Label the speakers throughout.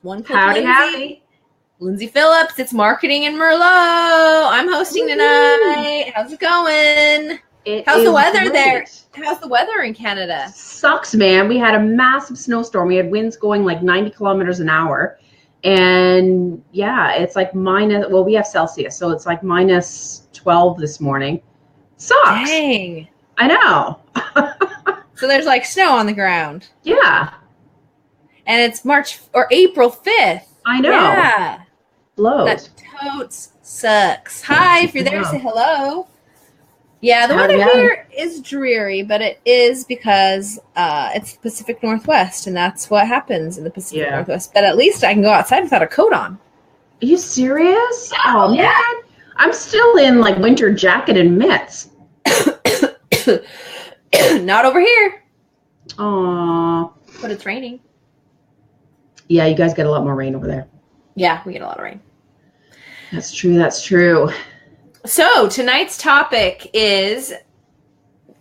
Speaker 1: One Click
Speaker 2: Howdy,
Speaker 1: Lindsay.
Speaker 2: howdy.
Speaker 1: Lyndsay Phillips, it's Marketing in Merlot. I'm hosting tonight. How's it going? How's the weather there? How's the weather in Canada?
Speaker 2: Sucks, man. We had a massive snowstorm. We had winds going like 90 kilometers an hour. And yeah, it's like we have Celsius, so it's like minus 12 this morning. Sucks.
Speaker 1: Dang.
Speaker 2: I know.
Speaker 1: So there's like snow on the ground.
Speaker 2: Yeah.
Speaker 1: And it's March or April 5th.
Speaker 2: I know.
Speaker 1: Yeah.
Speaker 2: Blows.
Speaker 1: That totes sucks. Hi, if you're there, say hello. Yeah, the weather here is dreary, but it is because it's the Pacific Northwest, and that's what happens in the Pacific Northwest. But at least I can go outside without a coat on.
Speaker 2: Are you serious? Oh, man. I'm still in like winter jacket and mitts.
Speaker 1: Not over here.
Speaker 2: Aww.
Speaker 1: But it's raining.
Speaker 2: Yeah, you guys get a lot more rain over there.
Speaker 1: Yeah, we get a lot of rain.
Speaker 2: That's true. That's true.
Speaker 1: So tonight's topic is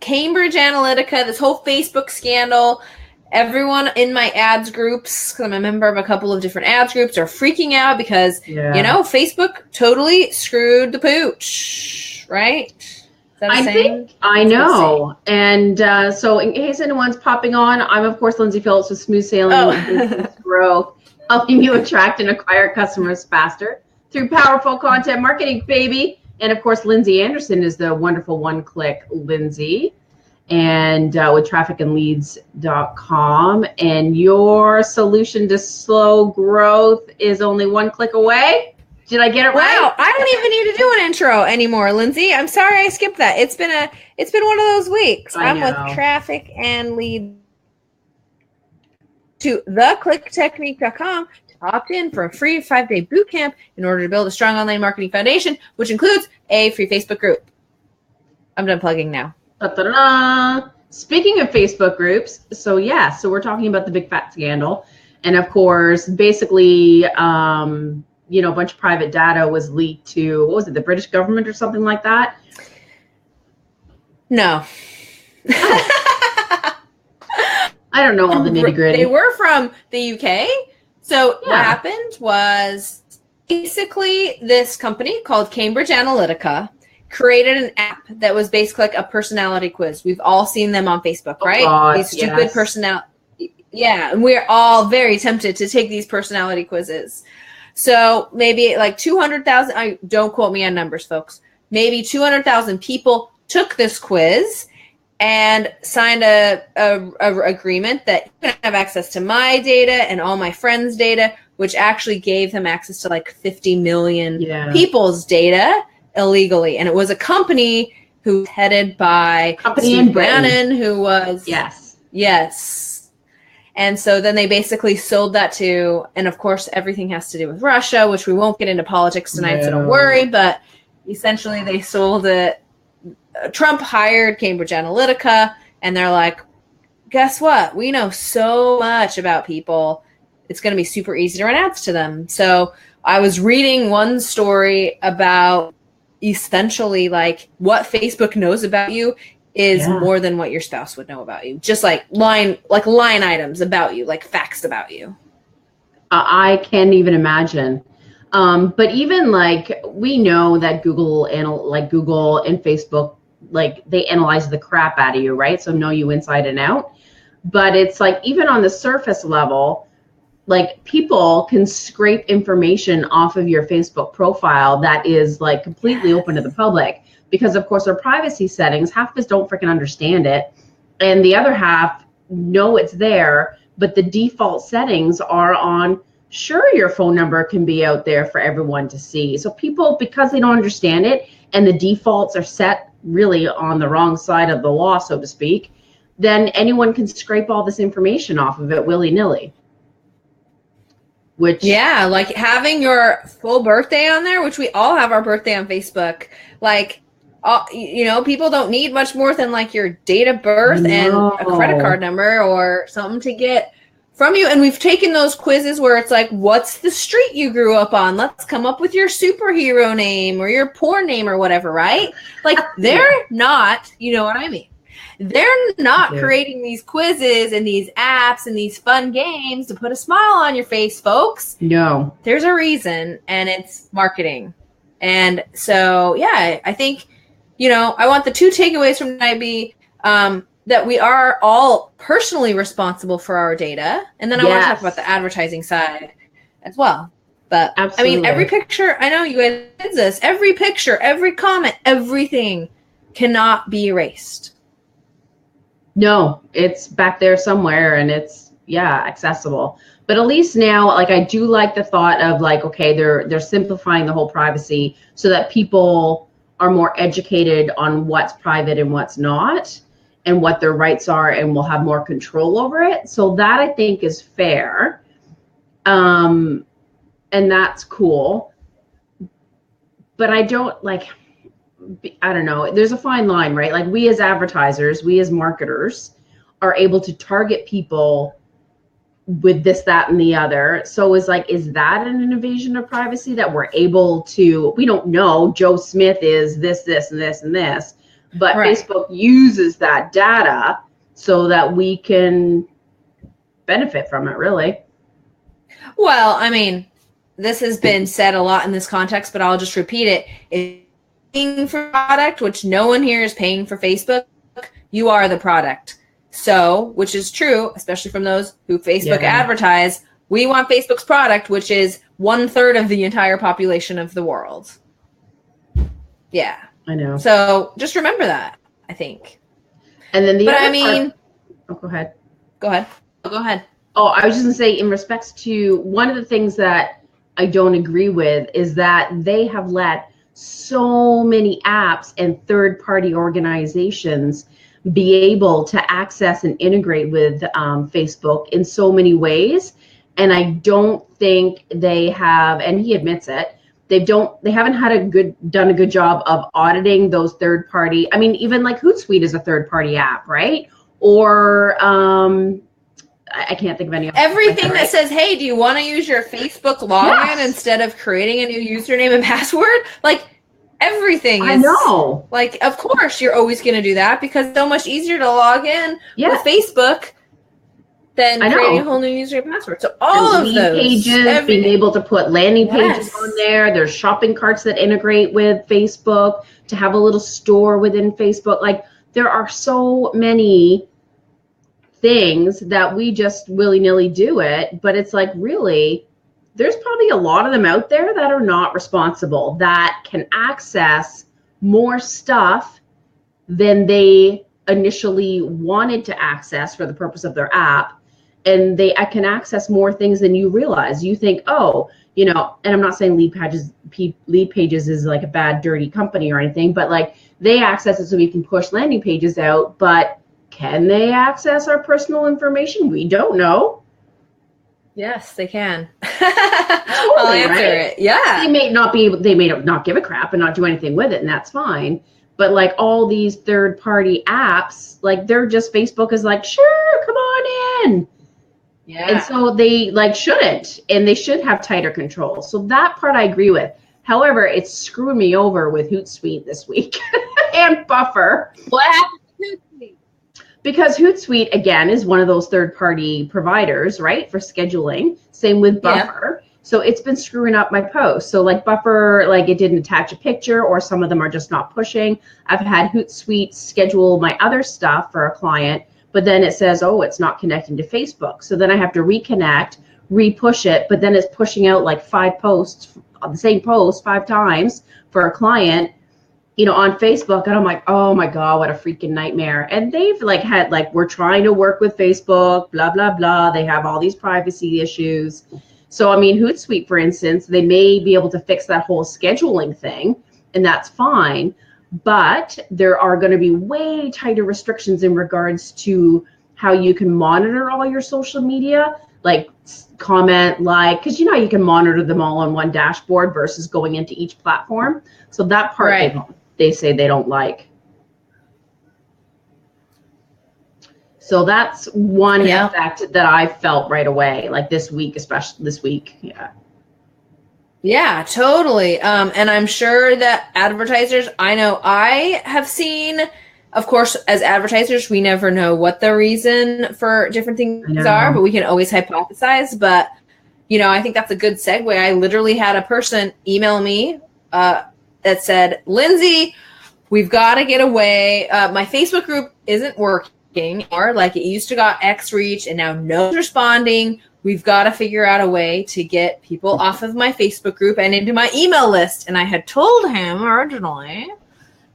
Speaker 1: Cambridge Analytica, this whole Facebook scandal. Everyone in my ads groups, because I'm a member of a couple of different ads groups, are freaking out because, Facebook totally screwed the pooch, right?
Speaker 2: I know. And so in case anyone's popping on, I'm, of course, Lyndsay Phillips with Smooth Sailing Business Growth, helping you attract and acquire customers faster through powerful content marketing, baby. And, of course, Lindsey Anderson is the wonderful one-click Lindsay, and with trafficandleads.com. And your solution to slow growth is only one click away. Did I get it right?
Speaker 1: Wow, I don't even need to do an intro anymore, Lindsay. I'm sorry I skipped that. It's been one of those weeks. I'm with Traffic and Lead to theclicktechnique.com to opt in for a free 5-day boot camp in order to build a strong online marketing foundation, which includes a free Facebook group. I'm done plugging now.
Speaker 2: Da-da-da. Speaking of Facebook groups, so we're talking about the big fat scandal. And of course, basically, a bunch of private data was leaked to, what was it, the British government or something like that?
Speaker 1: No.
Speaker 2: I don't know all the nitty gritty.
Speaker 1: They were from the UK. So what happened was basically this company called Cambridge Analytica created an app that was basically like a personality quiz. We've all seen them on Facebook, right?
Speaker 2: God,
Speaker 1: these stupid personality. Yeah, and we're all very tempted to take these personality quizzes. So maybe like 200,000, don't quote me on numbers, folks. Maybe 200,000 people took this quiz and signed a agreement that you can have access to my data and all my friends' data, which actually gave them access to like 50 million people's data illegally. And it was a company who was headed by Steve Bannon, who was... Yes. And so then they basically sold that to, and of course, everything has to do with Russia, which we won't get into politics tonight, so don't worry. But essentially, they sold it. Trump hired Cambridge Analytica, and they're like, guess what? We know so much about people. It's going to be super easy to run ads to them. So I was reading one story about essentially like what Facebook knows about you is more than what your spouse would know about you. Just like line items about you, like facts about you.
Speaker 2: I can't even imagine. But even like we know that Google and Facebook, like they analyze the crap out of you, right? So know you inside and out. But it's like even on the surface level, like people can scrape information off of your Facebook profile that is like completely open to the public. Because, of course, our privacy settings, half of us don't freaking understand it. And the other half know it's there, but the default settings are on, sure, your phone number can be out there for everyone to see. So people, because they don't understand it, and the defaults are set really on the wrong side of the law, so to speak, then anyone can scrape all this information off of it willy-nilly.
Speaker 1: Like having your full birthday on there, which we all have our birthday on Facebook, like... people don't need much more than like your date of birth and a credit card number or something to get from you. And we've taken those quizzes where it's like, what's the street you grew up on? Let's come up with your superhero name or your porn name or whatever, right? Like they're not, you know what I mean? They're not creating these quizzes and these apps and these fun games to put a smile on your face, folks.
Speaker 2: No.
Speaker 1: There's a reason, and it's marketing. And so, yeah, I think, I want the 2 takeaways from tonight be that we are all personally responsible for our data. And then I want to talk about the advertising side as well. But absolutely. I mean, every picture, I know you guys did this, every picture, every comment, everything cannot be erased.
Speaker 2: No, it's back there somewhere, and it's, accessible. But at least now, like, I do like the thought of, like, okay, they're simplifying the whole privacy so that people are more educated on what's private and what's not, and what their rights are, and will have more control over it. So that, I think, is fair. And that's cool. But I don't know. There's a fine line, right? Like, we as advertisers, we as marketers are able to target people with this, that, and the other. So is that an invasion of privacy that we're able to, we don't know Joe Smith is this, and this, and this, but right. Facebook uses that data so that we can benefit from it, really.
Speaker 1: Well, I mean, this has been said a lot in this context, but I'll just repeat it. If paying for product, which no one here is paying for Facebook, you are the product. So, which is true, especially from those who Facebook advertise, we want Facebook's product, which is 1/3 of the entire population of the world. Yeah.
Speaker 2: I know.
Speaker 1: So just remember that, I think.
Speaker 2: And then
Speaker 1: go ahead. Go ahead.
Speaker 2: Oh, I was just gonna say, in respects to one of the things that I don't agree with is that they have let so many apps and third-party organizations be able to access and integrate with Facebook in so many ways. And I don't think they have, and he admits it, they haven't done a good job of auditing those third-party. I mean, even like Hootsuite is a third-party app, right? Or I can't think of any.
Speaker 1: Everything that says, hey, do you want to use your Facebook login instead of creating a new username and password? Like, everything is,
Speaker 2: I know.
Speaker 1: Like, of course you're always going to do that because it's so much easier to log in with Facebook than creating a whole new username and password. So all of those
Speaker 2: pages, being able to put landing pages on there. There's shopping carts that integrate with Facebook, to have a little store within Facebook. Like, there are so many things that we just willy-nilly do it, but it's like, really, there's probably a lot of them out there that are not responsible, that can access more stuff than they initially wanted to access for the purpose of their app. And I can access more things than you realize. You think, and I'm not saying Lead Pages is like a bad, dirty company or anything, but like, they access it so we can push landing pages out, but can they access our personal information? We don't know.
Speaker 1: Yes, they can. I'll answer it. Yeah.
Speaker 2: They may not give a crap and not do anything with it, and that's fine. But like, all these third-party apps, like, they're just, Facebook is like, sure, come on in. Yeah. And so they shouldn't, and they should have tighter control. So that part I agree with. However, it's screwing me over with Hootsuite this week and Buffer.
Speaker 1: What happened to Hootsuite?
Speaker 2: Because Hootsuite, again, is one of those third-party providers, right, for scheduling. Same with Buffer. Yeah. So it's been screwing up my posts. So like Buffer, like, it didn't attach a picture, or some of them are just not pushing. I've had Hootsuite schedule my other stuff for a client, but then it says, oh, it's not connecting to Facebook. So then I have to reconnect, re-push it, but then it's pushing out like 5 posts, the same post 5 times for a client, on Facebook. And I'm like, oh my God, what a freaking nightmare. And they've had we're trying to work with Facebook, blah, blah, blah. They have all these privacy issues. So, I mean, Hootsuite, for instance, they may be able to fix that whole scheduling thing, and that's fine. But there are going to be way tighter restrictions in regards to how you can monitor all your social media, like comment, because you can monitor them all on one dashboard versus going into each platform. So that part they say they don't like. So that's one effect that I felt right away, like this week, especially this week. Yeah.
Speaker 1: Yeah, totally. And I'm sure that advertisers, I know I have seen of course, as advertisers, we never know what the reason for different things are, but we can always hypothesize. But, you know, I think that's a good segue. I literally had a person email me that said, Lindsay, we've got to get away. My Facebook group isn't working, or like it used to got X reach and now no one's responding. We've got to figure out a way to get people off of my Facebook group and into my email list. And I had told him originally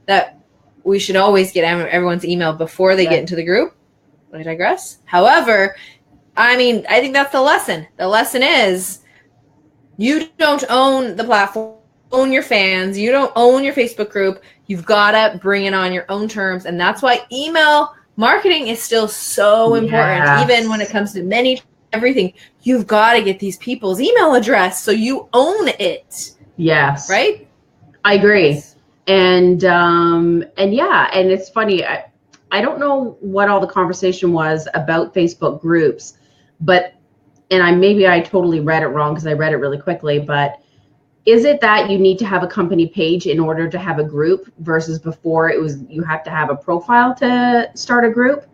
Speaker 1: that we should always get everyone's email before they get into the group. I digress. However, I mean, I think that's the lesson. The lesson is you don't own the platform, own your fans. You don't own your Facebook group. You've got to bring it on your own terms. And that's why email marketing is still so important. Even when it comes to everything, you've got to get these people's email address so you own it.
Speaker 2: Yes.
Speaker 1: Right?
Speaker 2: I agree. And yeah, and it's funny. I don't know what all the conversation was about Facebook groups, but, and maybe I totally read it wrong because I read it really quickly, but is it that you need to have a company page in order to have a group versus before it was you have to have a profile to start a group?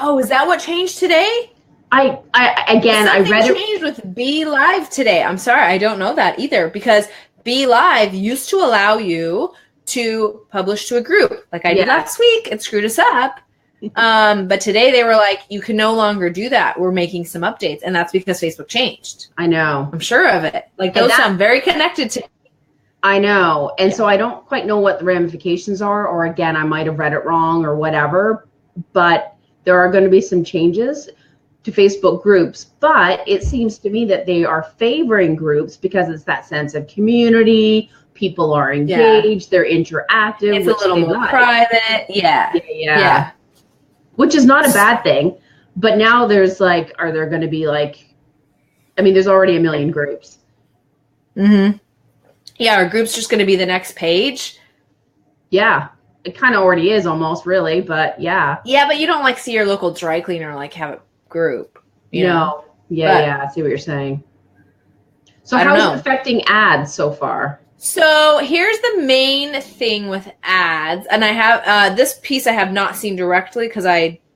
Speaker 1: Oh, is that what changed today?
Speaker 2: I read it.
Speaker 1: Changed with FBLive today. I'm sorry, I don't know that either, because FBLive used to allow you to publish to a group like I did last week. It screwed us up. But today they were like, you can no longer do that. We're making some updates. And that's because Facebook changed.
Speaker 2: I know.
Speaker 1: I'm sure of it. Like those sound very connected to me.
Speaker 2: I know. And so I don't quite know what the ramifications are, or again, I might have read it wrong or whatever, but there are going to be some changes to Facebook groups. But it seems to me that they are favoring groups because it's that sense of community. People are engaged. They're interactive.
Speaker 1: It's a little more private. Yeah.
Speaker 2: Which is not a bad thing. But now there's like, are there going to be like, I mean, there's already a million groups.
Speaker 1: Mm-hmm. Yeah, our group's just going to be the next page.
Speaker 2: Yeah. It kind of already is almost, really, but yeah.
Speaker 1: Yeah, but you don't like see your local dry cleaner like have a group. You know?
Speaker 2: Yeah, I see what you're saying. So how is it affecting ads so far?
Speaker 1: So here's the main thing with ads, and I have this piece I have not seen directly because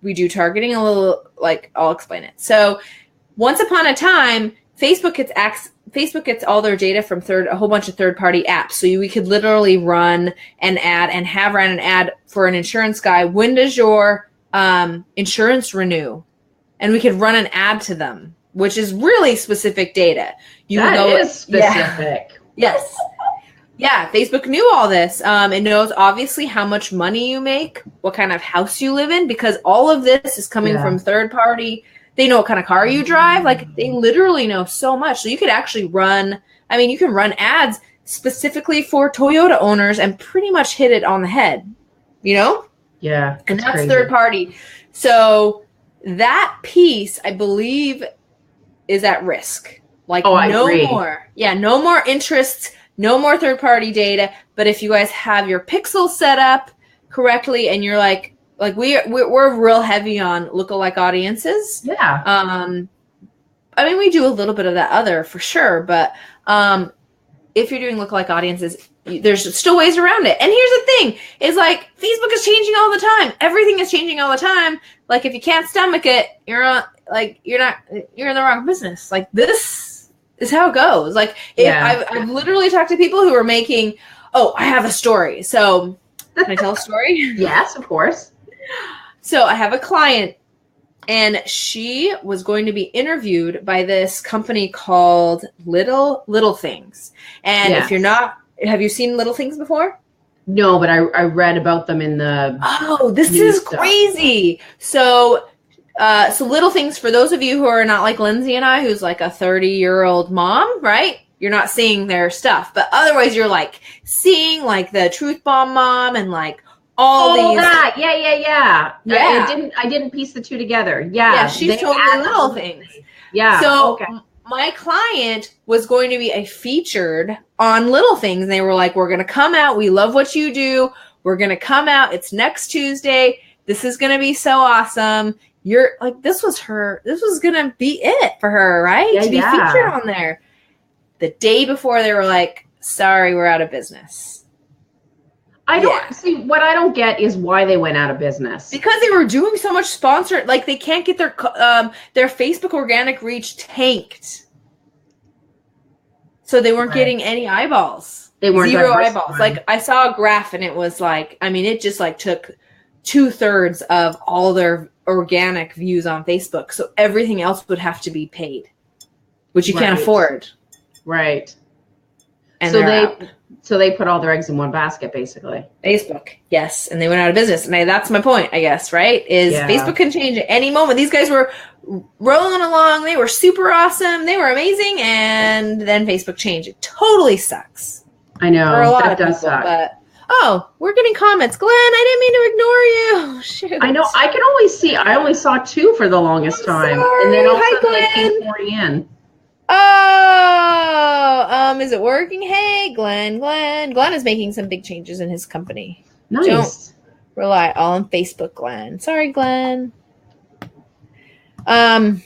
Speaker 1: we do targeting a little. Like I'll explain it. So once upon a time, Facebook gets all their data from a whole bunch of third-party apps. So we could literally run an ad and have ran an ad for an insurance guy. When does your insurance renew? And we could run an ad to them, which is really specific data.
Speaker 2: That is specific.
Speaker 1: Yes. Yeah, Facebook knew all this. It knows obviously how much money you make, what kind of house you live in, because all of this is coming from third party. They know what kind of car you drive. Like they literally know so much. So you could actually you can run ads specifically for Toyota owners and pretty much hit it on the head, you know?
Speaker 2: Yeah.
Speaker 1: And that's third party. So that piece, I believe, is at risk. Like no more interests. No more third-party data, but if you guys have your pixels set up correctly and you're like we're real heavy on lookalike audiences.
Speaker 2: Yeah.
Speaker 1: I mean, we do a little bit of that other for sure, but if you're doing lookalike audiences, there's still ways around it. And here's the thing, is like Facebook is changing all the time. Everything is changing all the time. Like if you can't stomach it, you're in the wrong business. Like this is how it goes. Like I've literally talked to people who are making, I have a story. So can I tell a story?
Speaker 2: Yes, of course.
Speaker 1: So I have a client and she was going to be interviewed by this company called Little Things. And if you're not, have you seen Little Things before?
Speaker 2: No, but I read about them in the
Speaker 1: this is crazy. So Little Things, for those of you who are not like Lindsay and I, who's like a 30-year-old mom, right? You're not seeing their stuff, but otherwise you're like seeing like the Truth Bomb Mom and like all these.
Speaker 2: That. Yeah. I didn't piece the two together. Yeah.
Speaker 1: She's totally Little Things.
Speaker 2: Yeah.
Speaker 1: So my client was going to be a featured on Little Things. They were like, we're going to come out. We love what you do. We're going to come out. It's next Tuesday. This is going to be so awesome. You're like, this was going to be it for her, right? To be featured on there. The day before they were like, sorry, we're out of business.
Speaker 2: I don't see what I don't get is why they went out of business.
Speaker 1: Because they were doing so much sponsored, like they can't get their Facebook organic reach tanked. So they weren't getting any eyeballs.
Speaker 2: They weren't
Speaker 1: 0 eyeballs. Like I saw a graph and it was like, I mean, it just like took 2/3 of all their organic views on Facebook. So everything else would have to be paid, which you can't afford. Right. And
Speaker 2: so they put all their eggs in one basket, basically.
Speaker 1: Facebook, yes, and they went out of business. And that's my point, I guess, right? Is Facebook can change at any moment. These guys were rolling along. They were super awesome. They were amazing. And then Facebook changed. It totally sucks.
Speaker 2: I know.
Speaker 1: For a lot of people, suck. But, we're getting comments. Glenn, I didn't mean to ignore you. Shoot.
Speaker 2: I know. I only saw 2 for the longest time.
Speaker 1: Sorry.
Speaker 2: And then all of a sudden they came pouring in.
Speaker 1: Is it working? Hey, Glenn is making some big changes in his company.
Speaker 2: Nice.
Speaker 1: Don't rely all on Facebook, Glenn. Sorry, Glenn. So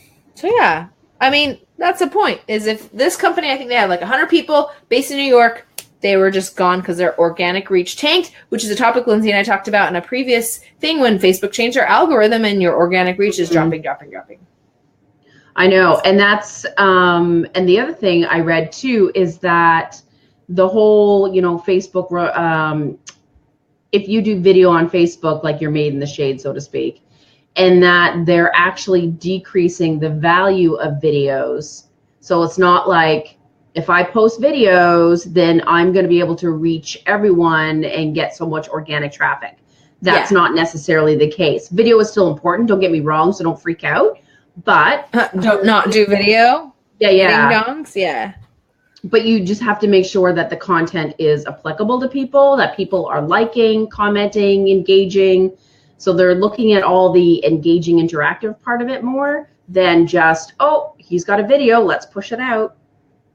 Speaker 1: yeah, I mean, that's the point, is if this company, I think they had like 100 people based in New York, they were just gone because their organic reach tanked, which is a topic Lindsay and I talked about in a previous thing when Facebook changed their algorithm and your organic reach is dropping.
Speaker 2: I know. And that's, and the other thing I read too, is that the whole, Facebook, if you do video on Facebook, like you're made in the shade, so to speak, and that they're actually decreasing the value of videos. So it's not like if I post videos, then I'm going to be able to reach everyone and get so much organic traffic. That's not necessarily the case. Video is still important. Don't get me wrong. So don't freak out. But
Speaker 1: don't not do video.
Speaker 2: Yeah.
Speaker 1: Ding-dongs, yeah.
Speaker 2: But you just have to make sure that the content is applicable to people, that people are liking, commenting, engaging. So they're looking at all the engaging, interactive part of it more than just, he's got a video, let's push it out.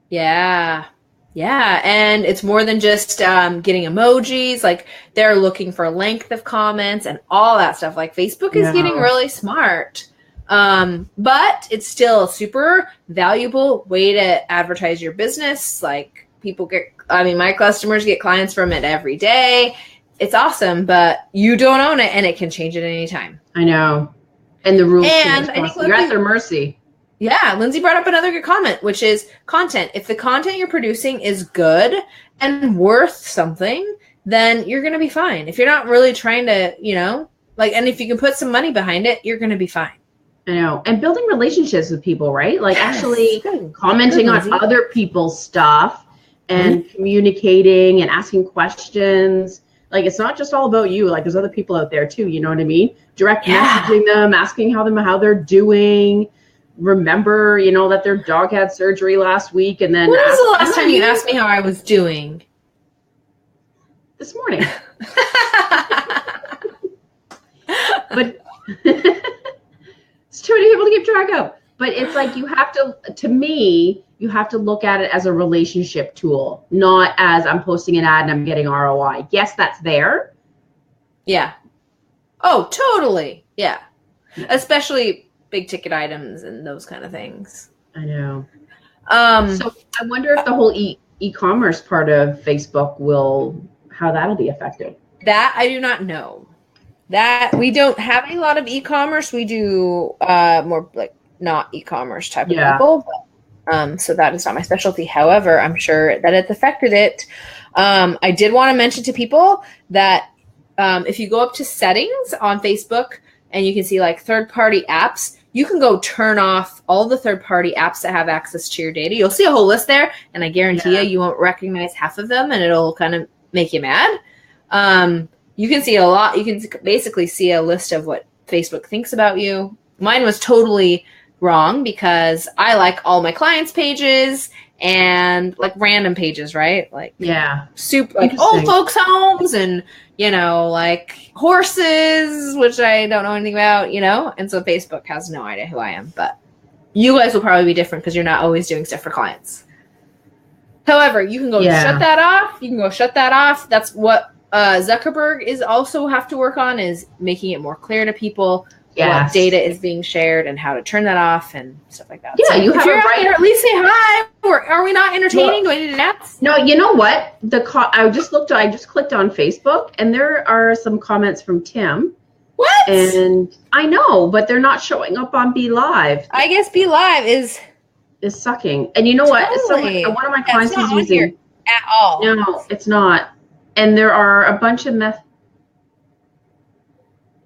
Speaker 1: Yeah. Yeah. And it's more than just getting emojis. Like they're looking for length of comments and all that stuff. Like Facebook is getting really smart. But it's still a super valuable way to advertise your business. Like my customers get clients from it every day. It's awesome, but you don't own it and it can change at any time.
Speaker 2: I know. And the rules
Speaker 1: change.
Speaker 2: You're at their mercy.
Speaker 1: Yeah. Lindsay brought up another good comment, which is content. If the content you're producing is good and worth something, then you're going to be fine. If you're not really trying to, and if you can put some money behind it, you're going to be fine.
Speaker 2: I know. And building relationships with people, right? Like actually commenting on other people's stuff and communicating and asking questions. Like it's not just all about you. Like there's other people out there too. You know what I mean? Direct messaging them, asking how they're doing. Remember, that their dog had surgery last week, and then
Speaker 1: when was the last time you asked me how I was doing?
Speaker 2: This morning. But it's too many people to keep track of. But it's like you have to look at it as a relationship tool, not as I'm posting an ad and I'm getting ROI. Yes, that's there.
Speaker 1: Yeah. Oh, totally. Yeah. How big ticket items and those kind of things.
Speaker 2: I know. So I wonder if the whole e-commerce part of Facebook how that'll be affected.
Speaker 1: That I do not know. That we don't have a lot of e-commerce. We do more like not e-commerce type of people. But, so that is not my specialty. However, I'm sure that it's affected it. I did want to mention to people that if you go up to settings on Facebook and you can see like third-party apps, you can go turn off all the third-party apps that have access to your data. You'll see a whole list there, and I guarantee you won't recognize half of them, and it'll kind of make you mad. You can see a lot. You can basically see a list of what Facebook thinks about you. Mine was totally wrong because I like all my clients' pages and like random pages, right? Like super like old folks' homes and like horses, which I don't know anything about, and so Facebook has no idea who I am. But you guys will probably be different because you're not always doing stuff for clients. However, you can go shut that off. That's what Zuckerberg is also have to work on, is making it more clear to people what data is being shared and how to turn that off and stuff like that.
Speaker 2: Yeah,
Speaker 1: so
Speaker 2: you
Speaker 1: if
Speaker 2: have
Speaker 1: you're
Speaker 2: a
Speaker 1: out
Speaker 2: right.
Speaker 1: there, at least say hi. Or are we not entertaining? Do I need to dance?
Speaker 2: No, you know what? I just clicked on Facebook, and there are some comments from Tim.
Speaker 1: What?
Speaker 2: And I know, but they're not showing up on FBLive.
Speaker 1: I guess FBLive is
Speaker 2: sucking. And you know what?
Speaker 1: Totally.
Speaker 2: One of my clients is using
Speaker 1: here at all.
Speaker 2: No, it's not. And there are a bunch of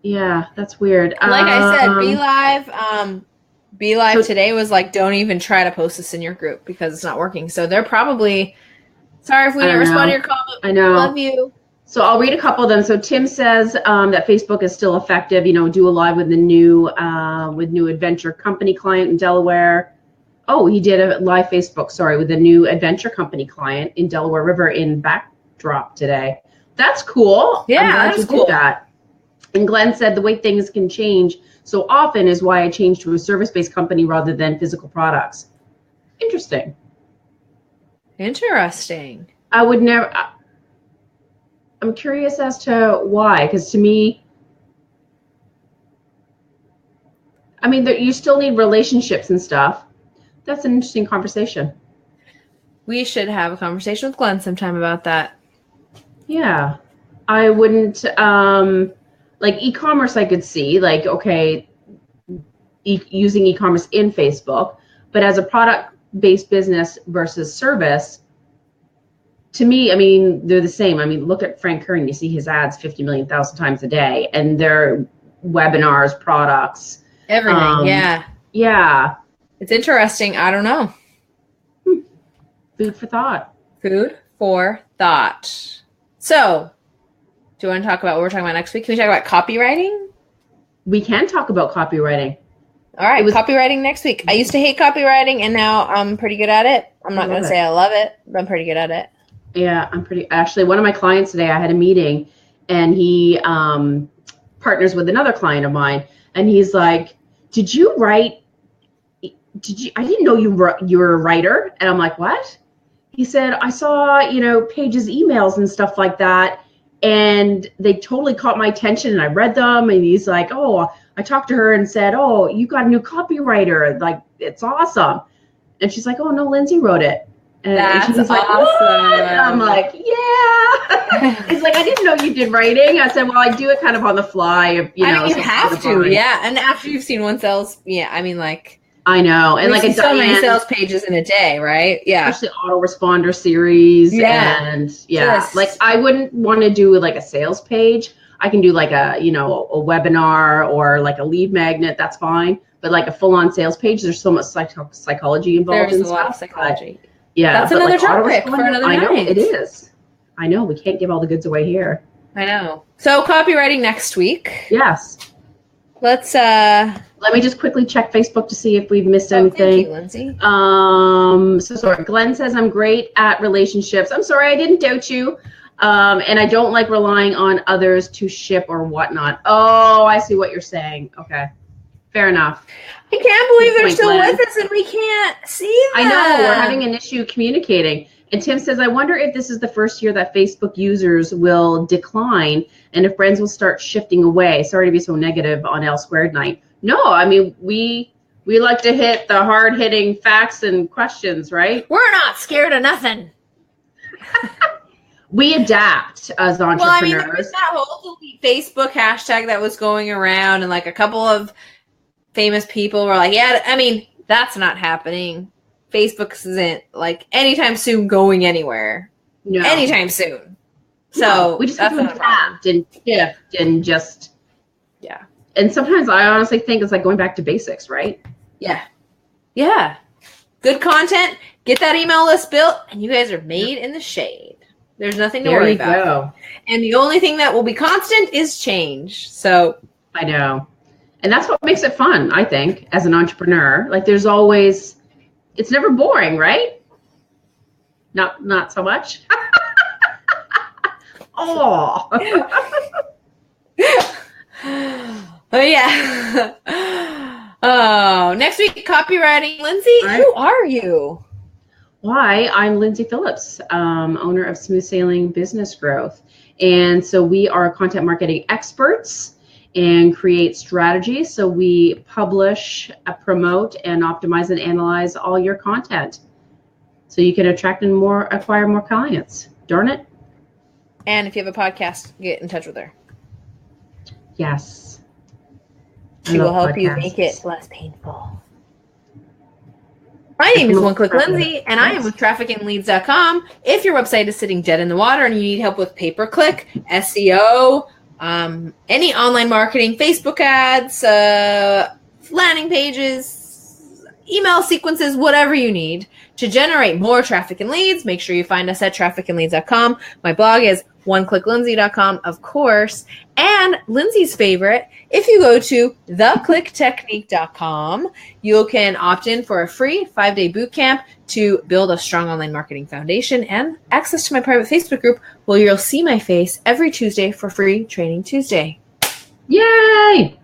Speaker 2: Yeah, that's weird.
Speaker 1: Like I said, FBLive today was like, don't even try to post this in your group because it's not working. So they're probably sorry if we didn't respond to your comment.
Speaker 2: I know.
Speaker 1: Love you.
Speaker 2: So I'll read a couple of them. So Tim says that Facebook is still effective. Do a live with the new adventure company client in Delaware. Oh, he did a live Facebook, with a new adventure company client in Delaware River in Backdrop today. That's cool.
Speaker 1: Yeah,
Speaker 2: I'm glad
Speaker 1: that's
Speaker 2: you did that. And Glenn said the way things can change so often is why I changed to a service-based company rather than physical products. Interesting. I would never. I'm curious as to why, because to me, you still need relationships and stuff. That's an interesting conversation.
Speaker 1: We should have a conversation with Glenn sometime about that.
Speaker 2: Yeah. I wouldn't, e-commerce I could see, using e-commerce in Facebook, but as a product-based business versus service, to me, they're the same. Look at Frank Kern. You see his ads 50 million times a day, and their webinars, products.
Speaker 1: Everything, yeah.
Speaker 2: Yeah.
Speaker 1: It's interesting. I don't know.
Speaker 2: Food for thought.
Speaker 1: Food for thought. So, do you want to talk about what we're talking about next week? Can we talk about copywriting?
Speaker 2: We can talk about copywriting.
Speaker 1: All right, copywriting next week. I used to hate copywriting, and now I'm pretty good at it. I'm not going to say I love it, but I'm pretty good at it.
Speaker 2: Yeah, actually, one of my clients today, I had a meeting, and he partners with another client of mine, and he's like, I didn't know you were a writer. And I'm like, what? He said, I saw, Paige's emails and stuff like that, and they totally caught my attention, and I read them, and he's like, oh, I talked to her and said, oh, you got a new copywriter. Like, it's awesome. And she's like, oh, no, Lindsay wrote it. And she's like, awesome. What? I'm like, yeah. He's like, I didn't know you did writing. I said, well, I do it kind of on the fly.
Speaker 1: You have to, yeah. And after you've seen one sales,
Speaker 2: I know. And like
Speaker 1: so many sales pages in a day, right? Yeah.
Speaker 2: Especially autoresponder series. Yeah. And I wouldn't want to do like a sales page. I can do like a webinar or like a lead magnet. That's fine. But like a full-on sales page, there's so much psychology involved.
Speaker 1: There's a lot of psychology.
Speaker 2: Yeah.
Speaker 1: That's another topic for another night.
Speaker 2: I know, it is. I know. We can't give all the goods away here.
Speaker 1: I know. So copywriting next week.
Speaker 2: Yes.
Speaker 1: Let
Speaker 2: me just quickly check Facebook to see if we've missed anything.
Speaker 1: Thank you, Lindsay.
Speaker 2: So sorry. Glenn says I'm great at relationships. I'm sorry, I didn't doubt you. And I don't like relying on others to ship or whatnot. Oh, I see what you're saying. Okay. Fair enough.
Speaker 1: I can't believe they're still with us and we can't see them.
Speaker 2: I know. We're having an issue communicating. And Tim says, I wonder if this is the first year that Facebook users will decline and if brands will start shifting away. Sorry to be so negative on L Squared night. No, we like to hit the hard-hitting facts and questions, right?
Speaker 1: We're not scared of nothing.
Speaker 2: We adapt as entrepreneurs.
Speaker 1: Well, there was that whole Facebook hashtag that was going around, and like a couple of famous people were like, yeah, that's not happening. Facebook isn't like anytime soon going anywhere. No. Anytime soon. So
Speaker 2: we just have to adapt and shift and just,
Speaker 1: yeah.
Speaker 2: And sometimes I honestly think it's like going back to basics, right?
Speaker 1: Yeah. Yeah. Good content, get that email list built, and you guys are made in the shade. There's nothing to worry about.
Speaker 2: Go.
Speaker 1: And the only thing that will be constant is change. So
Speaker 2: I know. And that's what makes it fun, I think, as an entrepreneur. Like there's always, it's never boring, right? Not so much. Oh.
Speaker 1: Oh yeah. Oh, next week copywriting. Lindsay, who are you?
Speaker 2: Why, I'm Lyndsay Phillips, owner of Smooth Sailing Business Growth. And so we are content marketing experts. and create strategies. So we publish, promote, and optimize and analyze all your content so you can attract and acquire more clients. Darn it.
Speaker 1: And if you have a podcast, get in touch with her.
Speaker 2: Yes.
Speaker 1: She will help you make it less painful. My name is One Click Lindsay, and I am with trafficandleads.com. If your website is sitting dead in the water and you need help with pay-per-click, SEO, any online marketing, Facebook ads, landing pages, email sequences, whatever you need to generate more traffic and leads, make sure you find us at trafficandleads.com. My blog is oneclicklindsay.com, of course. And Lindsay's favorite, if you go to theclicktechnique.com, you can opt in for a free 5-day bootcamp to build a strong online marketing foundation and access to my private Facebook group where you'll see my face every Tuesday for free Training Tuesday.
Speaker 2: Yay!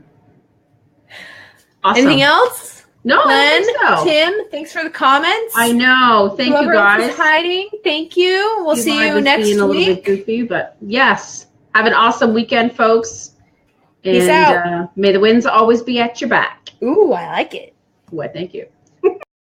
Speaker 2: Awesome.
Speaker 1: Anything else?
Speaker 2: No, I think so.
Speaker 1: Tim, thanks for the comments.
Speaker 2: I know. Thank you, guys.
Speaker 1: Else is hiding. Thank you. We'll see you next week. A little bit
Speaker 2: goofy, but yes. Have an awesome weekend, folks.
Speaker 1: Peace out.
Speaker 2: May the winds always be at your back.
Speaker 1: Ooh, I like it.
Speaker 2: Well, thank you.